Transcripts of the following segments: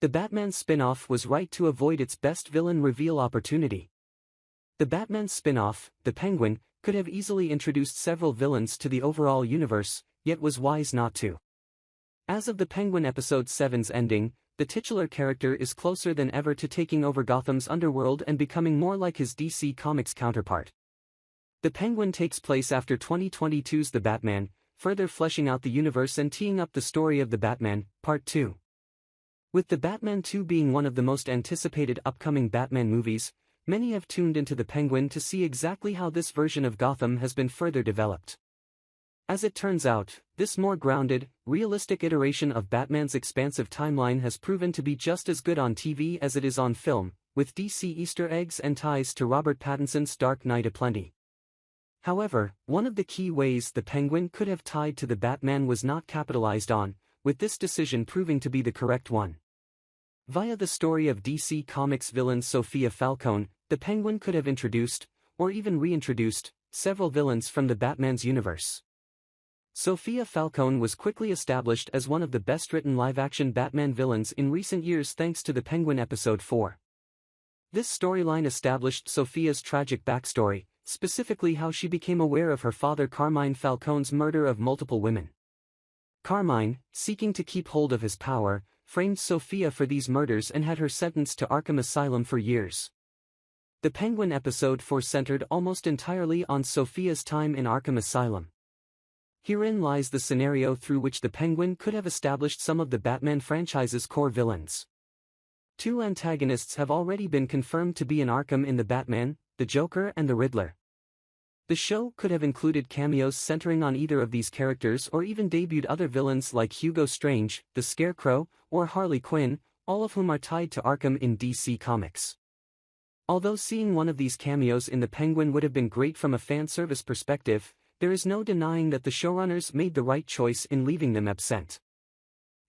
The Batman spin-off was right to avoid its best villain reveal opportunity. The Batman spin-off, The Penguin, could have easily introduced several villains to the overall universe, yet was wise not to. As of The Penguin Episode 7's ending, the titular character is closer than ever to taking over Gotham's underworld and becoming more like his DC Comics counterpart. The Penguin takes place after 2022's The Batman, further fleshing out the universe and teeing up the story of The Batman, Part 2. With The Batman 2 being one of the most anticipated upcoming Batman movies, many have tuned into The Penguin to see exactly how this version of Gotham has been further developed. As it turns out, this more grounded, realistic iteration of Batman's expansive timeline has proven to be just as good on TV as it is on film, with DC Easter eggs and ties to Robert Pattinson's Dark Knight aplenty. However, one of the key ways the Penguin could have tied to the Batman was not capitalized on, with this decision proving to be the correct one. Via the story of DC Comics villain Sofia Falcone, the Penguin could have introduced, or even reintroduced, several villains from the Batman's universe. Sofia Falcone was quickly established as one of the best-written live-action Batman villains in recent years thanks to The Penguin Episode 4. This storyline established Sofia's tragic backstory, specifically how she became aware of her father Carmine Falcone's murder of multiple women. Carmine, seeking to keep hold of his power, framed Sofia for these murders and had her sentenced to Arkham Asylum for years. The Penguin Episode 4 centered almost entirely on Sofia's time in Arkham Asylum. Herein lies the scenario through which the Penguin could have established some of the Batman franchise's core villains. Two antagonists have already been confirmed to be in Arkham in The Batman, the Joker and the Riddler. The show could have included cameos centering on either of these characters or even debuted other villains like Hugo Strange, the Scarecrow, or Harley Quinn, all of whom are tied to Arkham in DC Comics. Although seeing one of these cameos in The Penguin would have been great from a fan service perspective, there is no denying that the showrunners made the right choice in leaving them absent.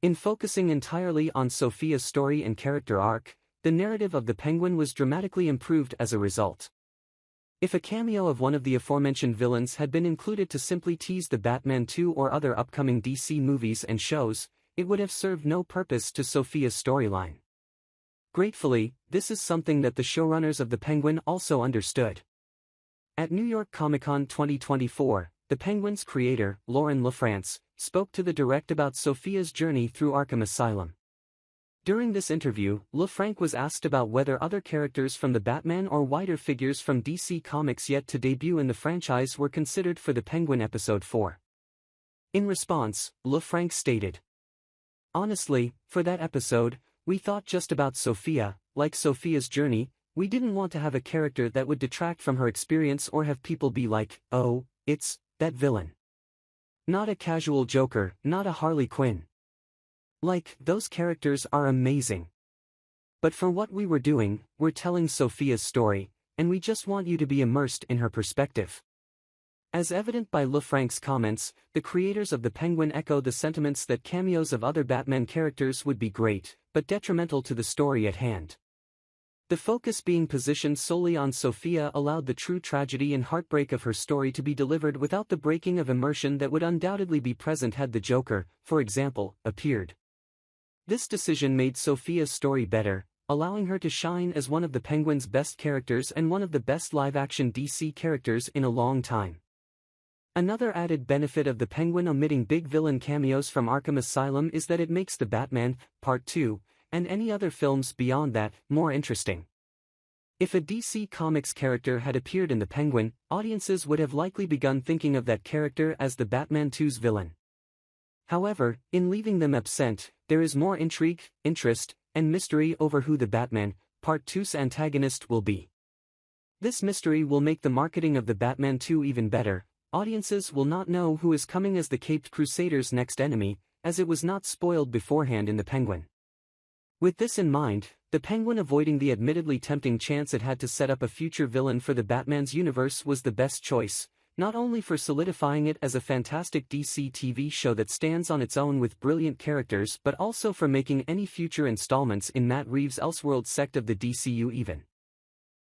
In focusing entirely on Sofia's story and character arc, the narrative of The Penguin was dramatically improved as a result. If a cameo of one of the aforementioned villains had been included to simply tease the Batman 2 or other upcoming DC movies and shows, it would have served no purpose to Sofia's storyline. Gratefully, this is something that the showrunners of The Penguin also understood. At New York Comic-Con 2024, The Penguin's creator, Lauren LaFrance, spoke to The Direct about Sofia's journey through Arkham Asylum. During this interview, LaFrance was asked about whether other characters from the Batman or wider figures from DC Comics yet to debut in the franchise were considered for The Penguin Episode 4. In response, LaFrance stated, "Honestly, for that episode, we thought just about Sofia, like Sofia's journey. We didn't want to have a character that would detract from her experience or have people be like, oh, it's that villain. Not a casual Joker, not a Harley Quinn. Like, those characters are amazing. But for what we were doing, we're telling Sofia's story, and we just want you to be immersed in her perspective." As evident by LaFrance's comments, the creators of The Penguin echo the sentiments that cameos of other Batman characters would be great, but detrimental to the story at hand. The focus being positioned solely on Sofia allowed the true tragedy and heartbreak of her story to be delivered without the breaking of immersion that would undoubtedly be present had the Joker, for example, appeared. This decision made Sofia's story better, allowing her to shine as one of the Penguin's best characters and one of the best live-action DC characters in a long time. Another added benefit of The Penguin omitting big villain cameos from Arkham Asylum is that it makes The Batman, Part 2, and any other films beyond that, more interesting. If a DC Comics character had appeared in The Penguin, audiences would have likely begun thinking of that character as the Batman 2's villain. However, in leaving them absent, there is more intrigue, interest, and mystery over who the Batman, Part 2's antagonist will be. This mystery will make the marketing of the Batman 2 even better. Audiences will not know who is coming as the Caped Crusader's next enemy, as it was not spoiled beforehand in The Penguin. With this in mind, The Penguin avoiding the admittedly tempting chance it had to set up a future villain for the Batman's universe was the best choice, not only for solidifying it as a fantastic DC TV show that stands on its own with brilliant characters but also for making any future installments in Matt Reeves' Elseworlds sect of the DCU even